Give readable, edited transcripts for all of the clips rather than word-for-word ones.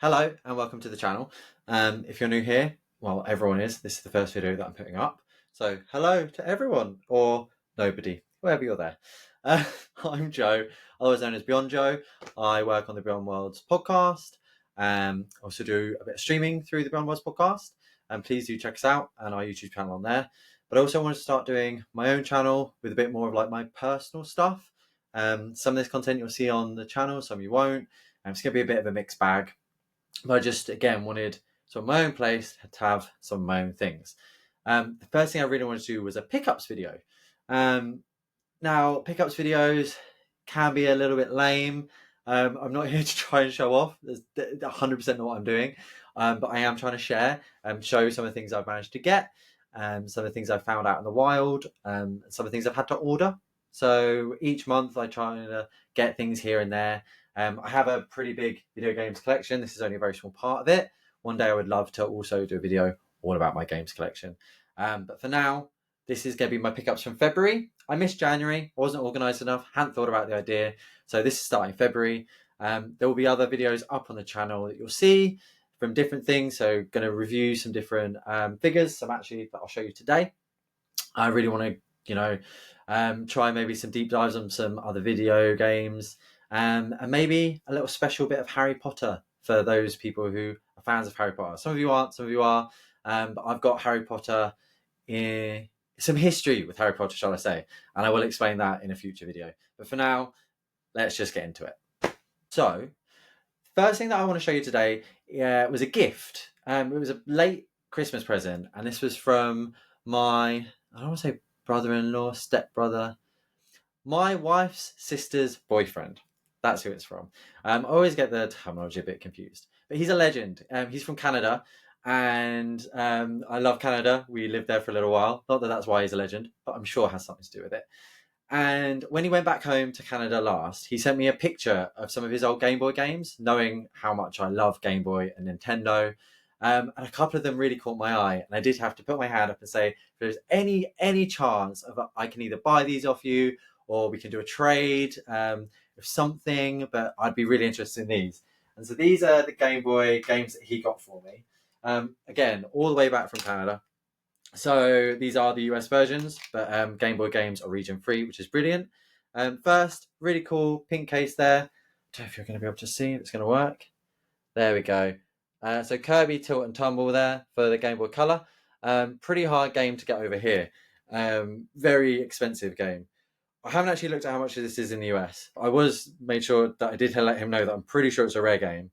Hello and welcome to the channel. If you're new here, well, everyone is. This is the first video that I'm putting up. So hello to everyone, or nobody, wherever you're there. Uh, I'm Joe, otherwise known as Beyond Joe. I work on the Beyond Worlds podcast. Also do a bit of streaming through the Beyond Worlds podcast. And please do check us out and our YouTube channel on there. But I also want to start doing my own channel with a bit more of like my personal stuff. Some of this content you'll see on the channel, some you won't. It's going to be a bit of a mixed bag. But I just, again, wanted some of my own place to have some of my own things. The first thing I really wanted to do was a pickups video. Now, pickups videos can be a little bit lame. I'm not here to try and show off. That's 100% not what I'm doing. But I am trying to share and show some of the things I've managed to get, some of the things I've found out in the wild, some of the things I've had to order. So each month I try to get things here and there. I have a pretty big video games collection. This is only a very small part of it. One day I would love to also do a video all about my games collection. But for now, this is going to be my pickups from February. I missed January, wasn't organised enough, hadn't thought about the idea. So this is starting February. There will be other videos up on the channel that you'll see from different things. So going to review some different figures, some actually that I'll show you today. I really want to, try maybe some deep dives on some other video games. And maybe a little special bit of Harry Potter for those people who are fans of Harry Potter. Some of you aren't, some of you are. But I've got Harry Potter in some history with Harry Potter, shall I say. And I will explain that in a future video. But for now, let's just get into it. So, first thing that I want to show you today was a gift. It was a late Christmas present. And this was from my, I don't want to say brother-in-law, stepbrother, my wife's sister's boyfriend. That's who it's from. I always get the terminology a bit confused. But he's a legend. He's from Canada. And I love Canada. We lived there for a little while. Not that that's why he's a legend, but I'm sure it has something to do with it. And when he went back home to Canada last, he sent me a picture of some of his old Game Boy games, knowing how much I love Game Boy and Nintendo. And a couple of them really caught my eye. And I did have to put my hand up and say, if there's any chance of I can either buy these off you or we can do a trade of something, but I'd be really interested in these. And so these are the Game Boy games that he got for me. Again, all the way back from Canada. So these are the US versions, but Game Boy games are region free, which is brilliant. First, really cool pink case there. I don't know if you're going to be able to see if it's going to work. There we go. So Kirby Tilt and Tumble there for the Game Boy Color. Pretty hard game to get over here. Very expensive game. I haven't actually looked at how much this is in the US. I made sure that I did let him know that I'm pretty sure it's a rare game.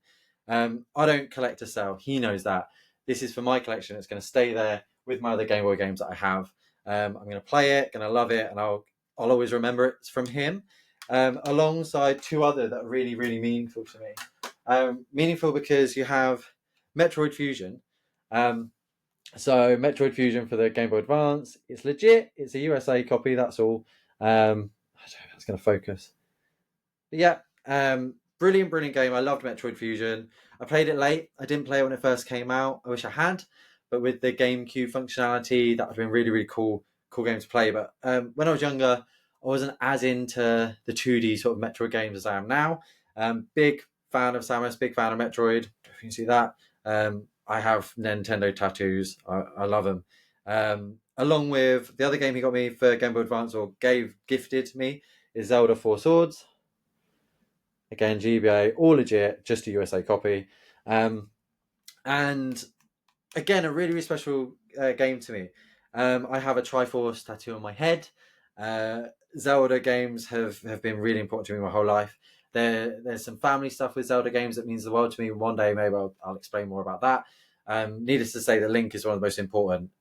I don't collect to sell. He knows that. This is for my collection. It's going to stay there with my other Game Boy games that I have. I'm going to play it, going to love it, and I'll always remember it's from him. Alongside two other that are really, really meaningful to me. Meaningful because you have Metroid Fusion. So Metroid Fusion for the Game Boy Advance. It's legit. It's a USA copy. That's all. I don't know if that's going to focus. But yeah, brilliant game. I loved Metroid Fusion. I played it late. I didn't play it when it first came out. I wish I had. But with the GameCube functionality, that would have been really, really cool game to play. But when I was younger, I wasn't as into the 2D sort of Metroid games as I am now. Big fan of Samus, big fan of Metroid. If you can see that. I have Nintendo tattoos. I love them. Along with the other game he got me for Game Boy Advance, or gifted me, is Zelda 4 Swords. Again, GBA, all legit, just a USA copy. And again, a really, really special game to me. I have a Triforce tattoo on my head. Zelda games have been really important to me my whole life. There's some family stuff with Zelda games that means the world to me. One day, maybe I'll explain more about that. Needless to say, that Link is one of the most important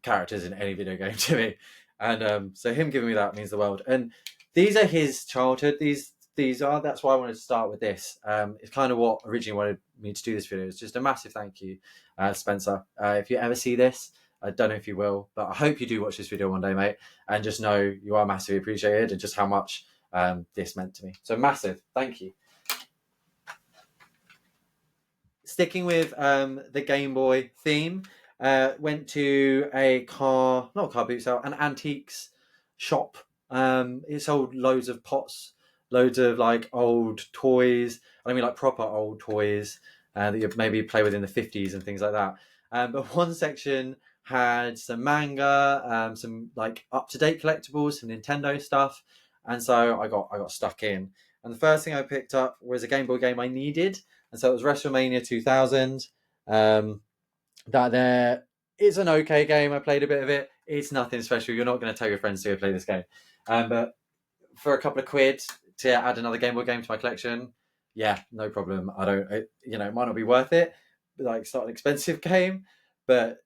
characters in any video game to me. And so him giving me that means the world. And these are his childhood. That's why I wanted to start with this. It's kind of what originally wanted me to do this video. It's just a massive thank you, Spencer. If you ever see this, I don't know if you will, but I hope you do watch this video one day, mate, and just know you are massively appreciated and just how much this meant to me. So massive thank you. Sticking with the Game Boy theme, went to an antiques shop. It sold loads of pots, loads of like old toys. I mean, like proper old toys. that you maybe play with in the 50s and things like that. But one section had some manga, some like up-to-date collectibles, some Nintendo stuff, and so I got stuck in. And the first thing I picked up was a Game Boy game I needed, and so it was WrestleMania 2000. That there is an okay game. I played a bit of it. It's nothing special. You're not going to tell your friends to go play this game, but for a couple of quid to add another Game Boy game to my collection, yeah, no problem. It might not be worth it. Like, it's not an expensive game, but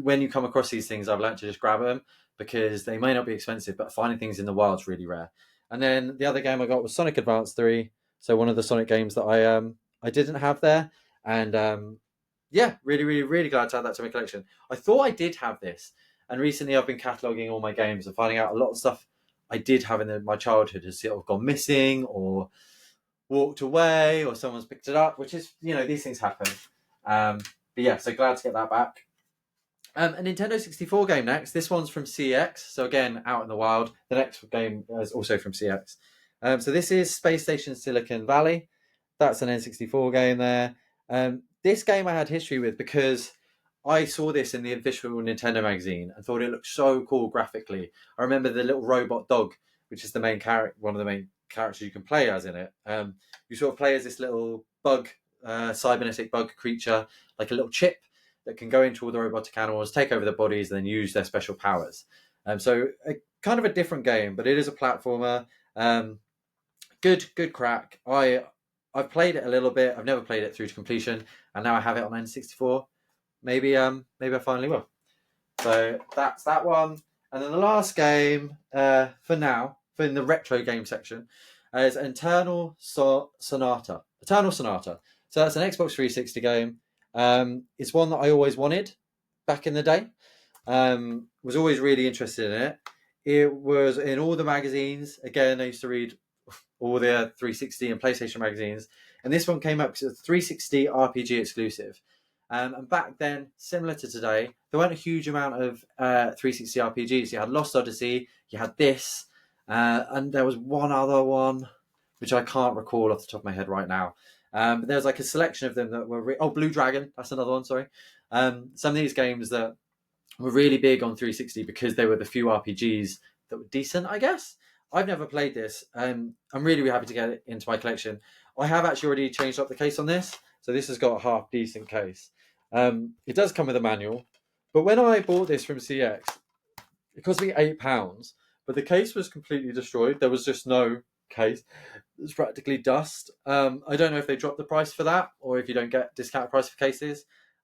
when you come across these things, I've learned to just grab them because they may not be expensive, but finding things in the wild is really rare. And then the other game I got was Sonic Advance 3. So one of the Sonic games that I didn't have there, and yeah, really, really, really glad to add that to my collection. I thought I did have this, and recently I've been cataloguing all my games and finding out a lot of stuff I did have in my childhood has sort of gone missing or walked away, or someone's picked it up, which is, these things happen. But yeah, so glad to get that back. A Nintendo 64 game next. This one's from CX, so again, out in the wild. The next game is also from CX. So this is Space Station Silicon Valley. That's an N64 game there. This game I had history with because I saw this in the official Nintendo magazine and thought it looked so cool graphically. I remember the little robot dog, which is the main character, one of the main characters you can play as in it. You sort of play as this little bug, cybernetic bug creature, like a little chip that can go into all the robotic animals, take over their bodies, and then use their special powers. So kind of a different game, but it is a platformer. Good crack. I've played it a little bit. I've never played it through to completion, and now I have it on N64. Maybe I finally will. So that's that one. And then the last game for now, for in the retro game section, is Eternal Sonata. Eternal Sonata. So that's an Xbox 360 game. It's one that I always wanted back in the day. Was always really interested in it. It was in all the magazines. Again, I used to read all the 360 and PlayStation magazines, and this one came up because it's a 360 RPG exclusive. And back then, similar to today, there weren't a huge amount of 360 RPGs. You had Lost Odyssey, you had this, and there was one other one, which I can't recall off the top of my head right now. But there's like a selection of them that were... Blue Dragon, that's another one, sorry. Some of these games that were really big on 360 because they were the few RPGs that were decent, I guess. I've never played this. I'm really, really happy to get it into my collection. I have actually already changed up the case on this, so this has got a half decent case. It does come with a manual, but when I bought this from CX, it cost me £8, but the case was completely destroyed. There was just no case. It was practically dust. I don't know if they dropped the price for that, or if you don't get discount price for cases.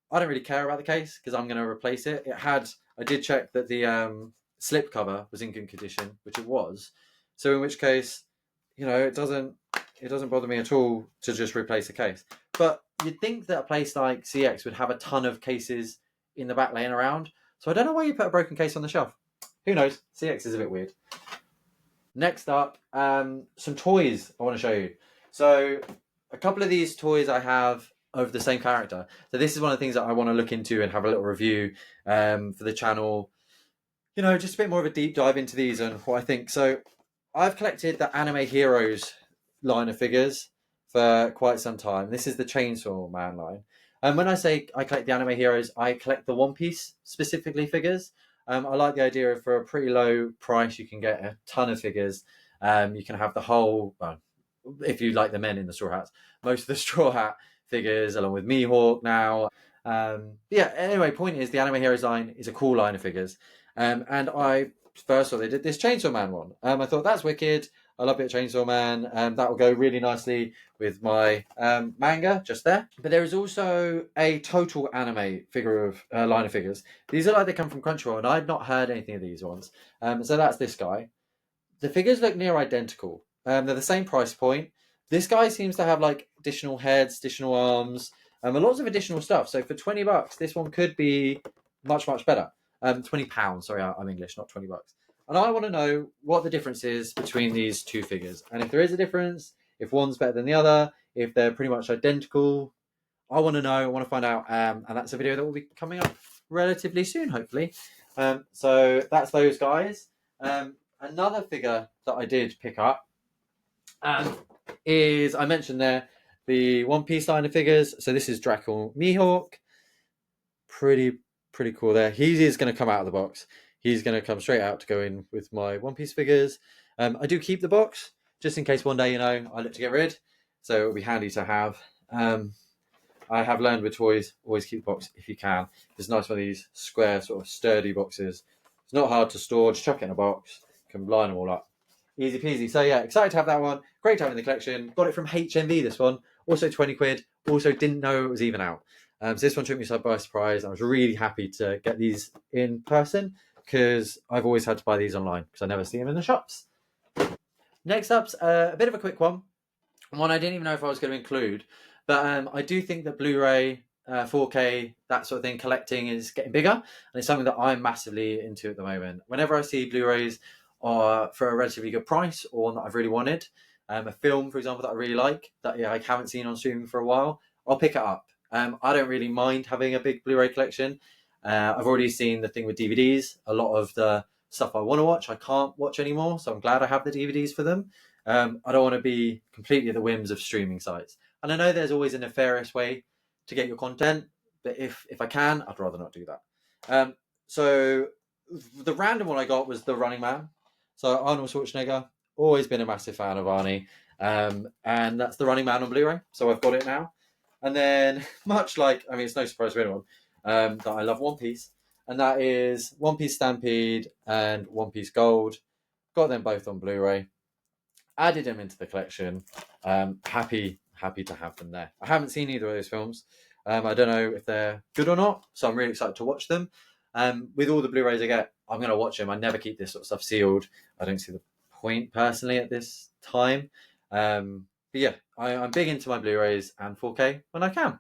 I don't really care about the case because I'm going to replace it. I did check that the slip cover was in good condition, which it was. So in which case, it doesn't bother me at all to just replace the case. But you'd think that a place like CX would have a ton of cases in the back laying around. So I don't know why you put a broken case on the shelf. Who knows? CX is a bit weird. Next up, some toys I want to show you. So a couple of these toys I have of the same character. So this is one of the things that I want to look into and have a little review for the channel. Just a bit more of a deep dive into these and what I think. So I've collected the Anime Heroes line of figures for quite some time. This is the Chainsaw Man line. And when I say I collect the Anime Heroes, I collect the One Piece specifically figures. I like the idea of for a pretty low price, you can get a ton of figures. You can have the whole, if you like the men in the straw hats, most of the straw hat figures, along with Mihawk now. Yeah, anyway, point is the Anime Heroes line is a cool line of figures. And I first saw they did this Chainsaw Man one. I thought that's wicked. I love it, Chainsaw Man. That will go really nicely with my manga just there. But there is also a total anime figure of line of figures. These are like they come from Crunchyroll, and I've not heard anything of these ones. So that's this guy. The figures look near identical. They're the same price point. This guy seems to have like additional heads, additional arms, and lots of additional stuff. So for $20, this one could be much, much better. £20. Sorry, I'm English, not $20. And I want to know what the difference is between these two figures. And if there is a difference, if one's better than the other, if they're pretty much identical, I want to know, I want to find out. And that's a video that will be coming up relatively soon, hopefully. So that's those guys. Another figure that I did pick up is, I mentioned there, the One Piece line of figures. So this is Draco Mihawk. Pretty cool there. He is going to come out of the box. He's going to come straight out to go in with my One Piece figures. I do keep the box just in case one day, I look to get rid. So it'll be handy to have. I have learned with toys, always keep the box if you can. It's nice one of these square, sort of sturdy boxes. It's not hard to store, just chuck it in a box, can line them all up. Easy peasy. So yeah, excited to have that one. Great to have in the collection. Got it from HMV, this one. Also 20 quid. Also didn't know it was even out. So this one took me by surprise. I was really happy to get these in person because I've always had to buy these online because I never see them in the shops. Next up's a bit of a quick one. One I didn't even know if I was going to include. But I do think that Blu-ray, 4K, that sort of thing, collecting is getting bigger. And it's something that I'm massively into at the moment. Whenever I see Blu-rays for a relatively good price or one that I've really wanted, a film, for example, that I really like, that I haven't seen on streaming for a while, I'll pick it up. I don't really mind having a big Blu-ray collection. I've already seen the thing with DVDs. A lot of the stuff I want to watch, I can't watch anymore. So I'm glad I have the DVDs for them. I don't want to be completely at the whims of streaming sites. And I know there's always a nefarious way to get your content, but if I can, I'd rather not do that. So the random one I got was The Running Man. So Arnold Schwarzenegger, always been a massive fan of Arnie. And that's The Running Man on Blu-ray. So I've got it now. And then much like, it's no surprise to anyone, that I love One Piece. And that is One Piece Stampede and One Piece Gold. Got them both on Blu-ray. Added them into the collection. Happy to have them there. I haven't seen either of those films. I don't know if they're good or not, so I'm really excited to watch them. With all the Blu-rays I get, I'm going to watch them. I never keep this sort of stuff sealed. I don't see the point personally at this time. But yeah, I'm big into my Blu-rays and 4K when I can.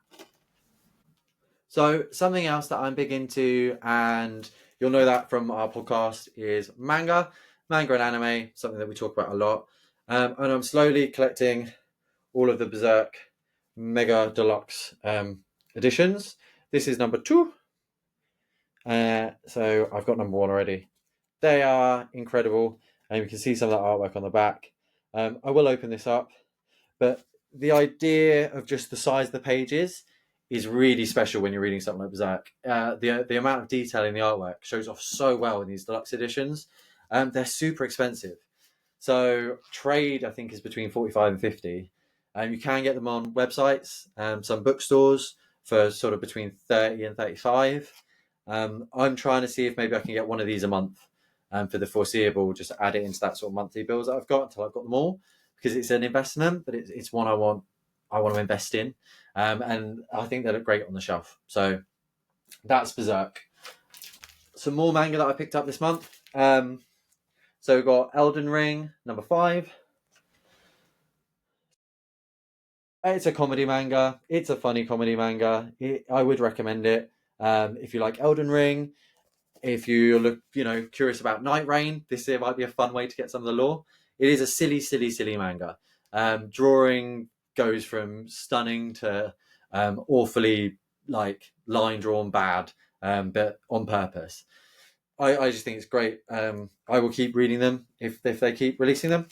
So something else that I'm big into, and you'll know that from our podcast, is manga and anime, something that we talk about a lot. And I'm slowly collecting all of the Berserk Mega Deluxe editions. This is number 2. So I've got number 1 already. They are incredible. And you can see some of that artwork on the back. I will open this up. But the idea of just the size of the pages is really special when you're reading something like Berserk. The amount of detail in the artwork shows off so well in these deluxe editions. They're super expensive. So trade, I think, is between 45 and 50. You can get them on websites, some bookstores for sort of between 30 and 35. I'm trying to see if maybe I can get one of these a month for the foreseeable, just add it into that sort of monthly bills that I've got until I've got them all, because it's an investment, but it's one I want to invest in. And I think they look great on the shelf. So that's Berserk. Some more manga that I picked up this month. So we've got Elden Ring, number 5. It's a comedy manga. It's a funny comedy manga. I would recommend it. If you like Elden Ring, if you look, curious about Night Rain, this might be a fun way to get some of the lore. It is a silly manga. Drawing goes from stunning to awfully line drawn bad, but on purpose. I just think it's great. I will keep reading them if they keep releasing them.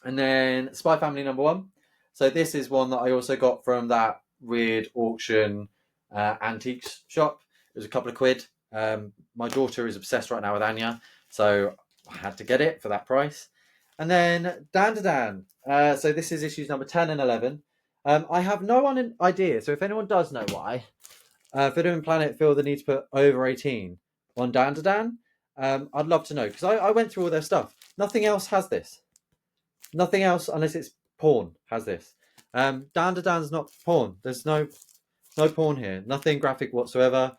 And then Spy Family number 1. So this is one that I also got from that weird auction antiques shop. It was a couple of quid. My daughter is obsessed right now with Anya, so I had to get it for that price. And then Dan to Dan. So this is issues number 10 and 11. I have no idea. So if anyone does know why, Fido and Planet feel the need to put over 18 on Dan to Dan, I'd love to know, because I went through all their stuff. Nothing else has this. Nothing else, unless it's porn, has this. Dan to Dan's not porn. There's no porn here. Nothing graphic whatsoever.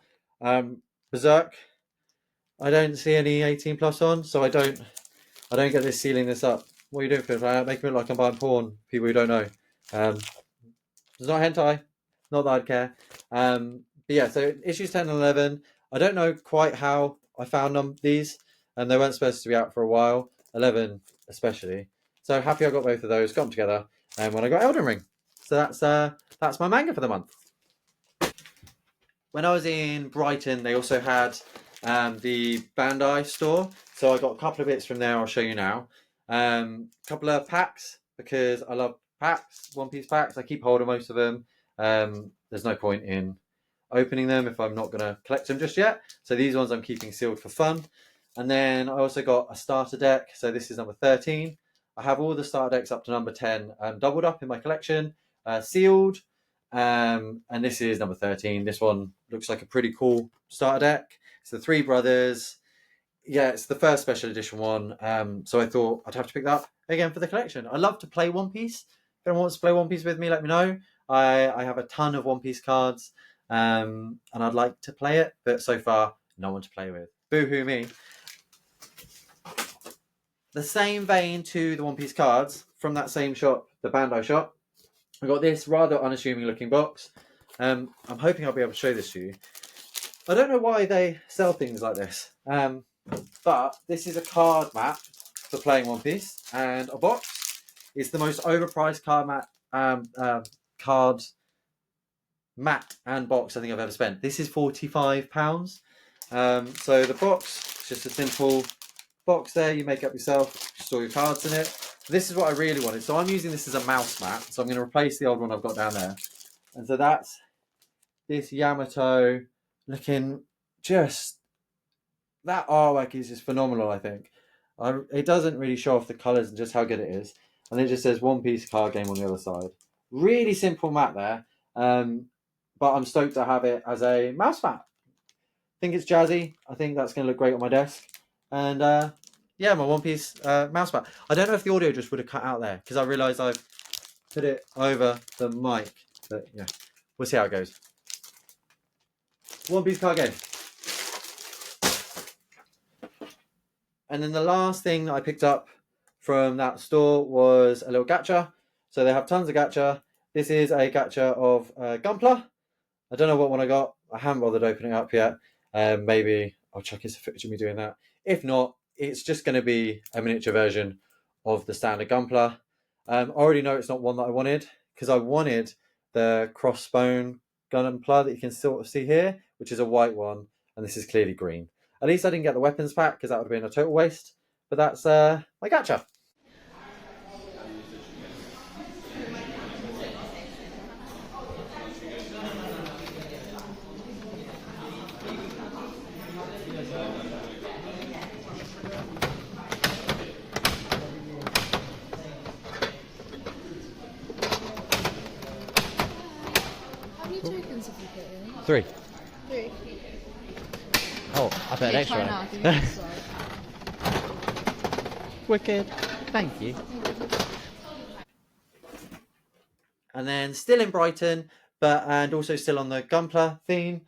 Berserk, I don't see any 18 plus on, so I don't get this sealing this up. What are you doing, Phil? Making it look like I'm buying porn. People who don't know. It's not hentai. Not that I'd care. But yeah, so issues 10 and 11. I don't know quite how I found these, and they weren't supposed to be out for a while. 11 especially. So happy I got both of those, got them together, and when I got Elden Ring. So that's my manga for the month. When I was in Brighton, they also had the Bandai store, so I got a couple of bits from there. I'll show you now. A couple of packs, because I love packs, One Piece packs. I keep hold of most of them. There's no point in opening them if I'm not going to collect them just yet. So these ones I'm keeping sealed for fun. And then I also got a starter deck. So this is number 13. I have all the starter decks up to number 10 doubled up in my collection, sealed. And this is number 13. This one looks like a pretty cool starter deck. It's the Three Brothers. Yeah, it's the first special edition one. So I thought I'd have to pick that up again for the collection. I love to play One Piece. If anyone wants to play One Piece with me, let me know. I have a ton of One Piece cards, and I'd like to play it, but so far, no one to play with. Boo-hoo me. The same vein to the One Piece cards from that same shop, the Bandai shop. I got this rather unassuming looking box. I'm hoping I'll be able to show this to you. I don't know why they sell things like this, but this is a card map for playing One Piece, and a box. It's the most overpriced card mat and box I think I've ever spent. This is £45. So the box is just a simple box there. You make up yourself, store your cards in it. This is what I really wanted. So I'm using this as a mouse mat. So I'm going to replace the old one I've got down there. And so that's this Yamato looking just... That artwork is just phenomenal, I think. It doesn't really show off the colours and just how good it is. And it just says One Piece card game on the other side. Really simple mat there. But I'm stoked to have it as a mouse mat. I think it's jazzy. I think that's going to look great on my desk. And yeah, my One Piece mouse mat. I don't know if the audio just would have cut out there because I realised I've put it over the mic. But yeah, we'll see how it goes. One Piece card game. And then the last thing I picked up from that store was a little gacha. So they have tons of gacha. This is a gacha of Gunpla. I don't know what one I got. I haven't bothered opening it up yet. Maybe I'll chuck his footage of me doing that. If not, it's just going to be a miniature version of the standard Gunpla. I already know it's not one that I wanted because I wanted the crossbone Gunpla that you can sort of see here, which is a white one, and this is clearly green. At least I didn't get the weapons pack because that would have been a total waste. But that's my gacha. How many tokens have you put in? 3. 3. Oh, I put an extra Try in. now, give me this side. Wicked. Thank you. And then still in Brighton, and also still on the Gunpla theme.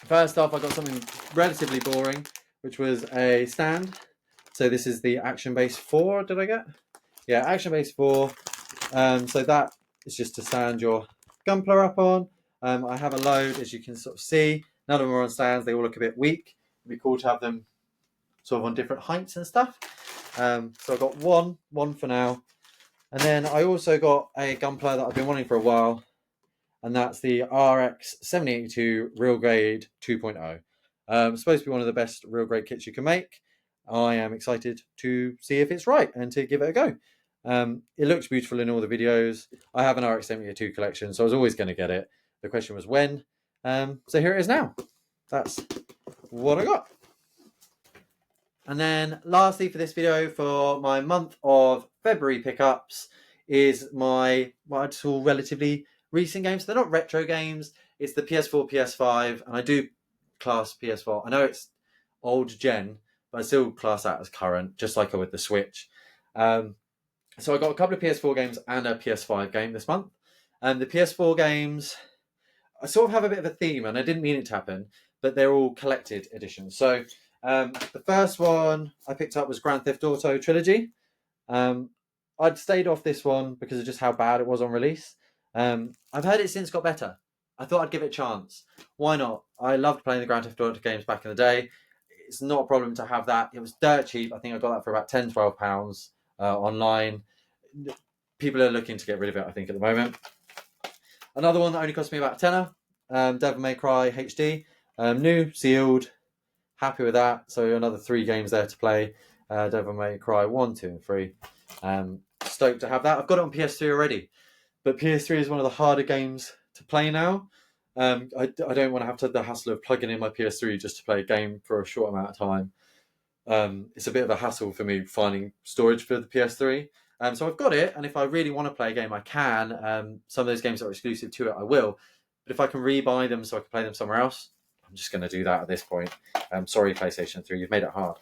First off, I got something relatively boring, which was a stand. So this is the Action Base 4, did I get? Yeah, Action Base 4. So that is just to stand your Gunpla up on. I have a load, as you can sort of see. None of them are on stands. They all look a bit weak. It'd be cool to have them sort of on different heights and stuff. So I got one for now. And then I also got a Gunpla that I've been wanting for a while. And that's the RX 7082 Real Grade 2.0. Supposed to be one of the best real grade kits you can make. I am excited to see if it's right and to give it a go. It looks beautiful in all the videos. I have an RX 72 collection, so I was always going to get it. The question was when. So here it is now. That's what I got. And then lastly for this video, for my month of February pickups, is my what I'd call relatively recent games. They're not retro games. It's the PS4, PS5, and I do class PS4. I know it's old gen, but I still class that as current, just like I would the Switch. So I got a couple of PS4 games and a PS5 game this month. The PS4 games, I sort of have a bit of a theme, and I didn't mean it to happen, but they're all collected editions. So the first one I picked up was Grand Theft Auto Trilogy. I'd stayed off this one because of just how bad it was on release. I've heard it since got better. I thought I'd give it a chance. Why not? I loved playing the Grand Theft Auto games back in the day. It's not a problem to have that. It was dirt cheap. I think I got that for about £10, £12 online. People are looking to get rid of it, I think, at the moment. Another one that only cost me about a tenner, Devil May Cry HD. New, sealed, happy with that. So another 3 games there to play. Devil May Cry 1, 2 and 3. Stoked to have that. I've got it on PS3 already, but PS3 is one of the harder games to play now. I don't want to have the hassle of plugging in my PS3 just to play a game for a short amount of time. It's a bit of a hassle for me finding storage for the PS3. So I've got it, and if I really want to play a game, I can. Some of those games that are exclusive to it, I will. But if I can rebuy them so I can play them somewhere else, I'm just going to do that at this point. Sorry, PlayStation 3, you've made it hard.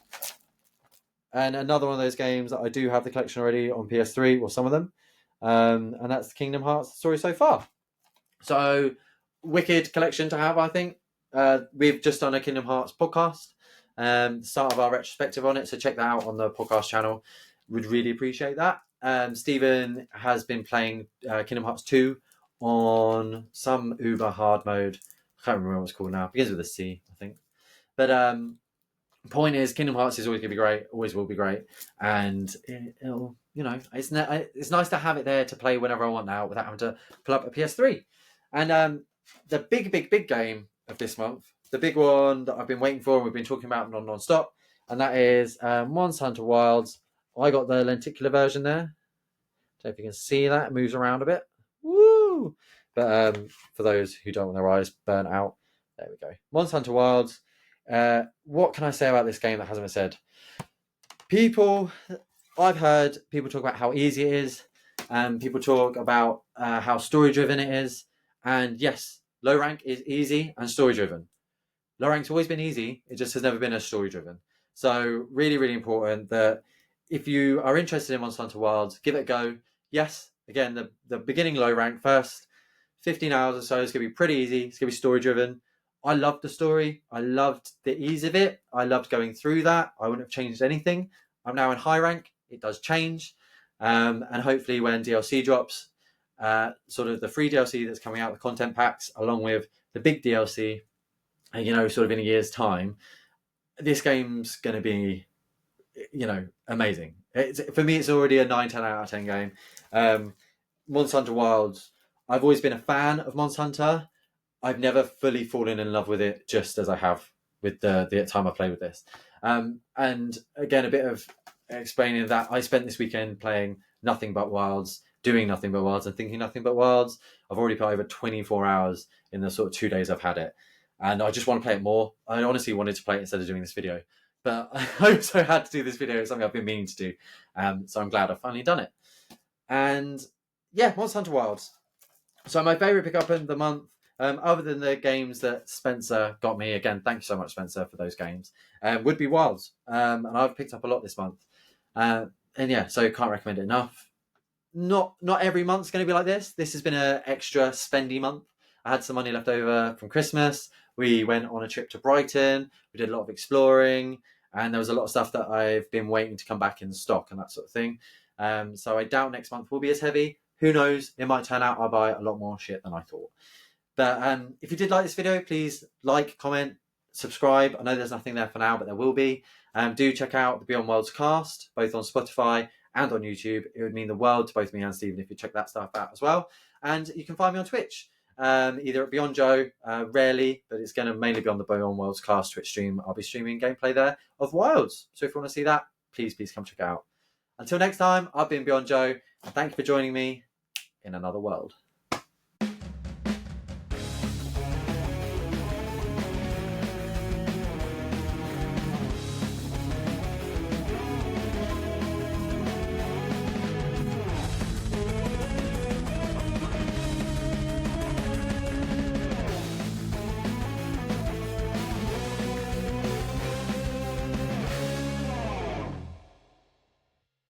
And another one of those games that I do have the collection already on PS3, or some of them, and that's the Kingdom Hearts story so far. So, wicked collection to have, I think. We've just done a Kingdom Hearts podcast, start of our retrospective on it, so check that out on the podcast channel. Would really appreciate that. Stephen has been playing Kingdom Hearts 2 on some uber hard mode. I can't remember what it's called now. It begins with a C, I think. But point is, Kingdom Hearts is always going to be great, always will be great, and it'll, it's nice to have it there to play whenever I want now without having to pull up a PS3. And the big game of this month, the big one that I've been waiting for and we've been talking about non-stop, and that is Monster Hunter Wilds. I got the lenticular version there. Don't know if you can see that. It moves around a bit. Woo! But for those who don't want their eyes burnt out, there we go. Monster Hunter Wilds. What can I say about this game that hasn't been said? I've heard people talk about how easy it is, and people talk about how story driven it is. And yes, low rank is easy and story driven. Low rank's always been easy, it just has never been as story driven. So really, really important that if you are interested in Monster Hunter Wilds, give it a go. Yes, again, the beginning low rank first 15 hours or so is going to be pretty easy. It's going to be story driven. I loved the story. I loved the ease of it. I loved going through that. I wouldn't have changed anything. I'm now in high rank. It does change. And hopefully when DLC drops, sort of the free DLC that's coming out, the content packs, along with the big DLC, sort of in a year's time, this game's going to be, amazing. For me, it's already a 9, 10 out of 10 game. Monster Hunter Wilds, I've always been a fan of Monster Hunter. I've never fully fallen in love with it just as I have with the time I played with this. And again, a bit of explaining that I spent this weekend playing nothing but Wilds, doing nothing but Wilds and thinking nothing but Wilds. I've already put over 24 hours in the sort of 2 days I've had it. And I just want to play it more. I honestly wanted to play it instead of doing this video. But I also had to do this video. It's something I've been meaning to do. So I'm glad I've finally done it. And yeah, Monster Hunter Wilds. So my favourite pickup in the month, other than the games that Spencer got me, again, thank you so much, Spencer, for those games, would be Wilds. And I've picked up a lot this month. And yeah, so can't recommend it enough. Not every month's going to be like this. This has been an extra spendy month. I had some money left over from Christmas. We went on a trip to Brighton. We did a lot of exploring. And there was a lot of stuff that I've been waiting to come back in stock and that sort of thing. So I doubt next month will be as heavy. Who knows? It might turn out I'll buy a lot more shit than I thought. But if you did like this video, please like, comment, subscribe. I know there's nothing there for now, but there will be. Do check out the Beyond Worlds cast, both on Spotify and on YouTube. It would mean the world to both me and Stephen if you check that stuff out as well. And you can find me on Twitch, either at Beyond Joe, rarely, but it's going to mainly be on the Beyond Worlds cast Twitch stream. I'll be streaming gameplay there of Wilds. So if you want to see that, please come check it out. Until next time, I've been Beyond Joe, and thank you for joining me in another world.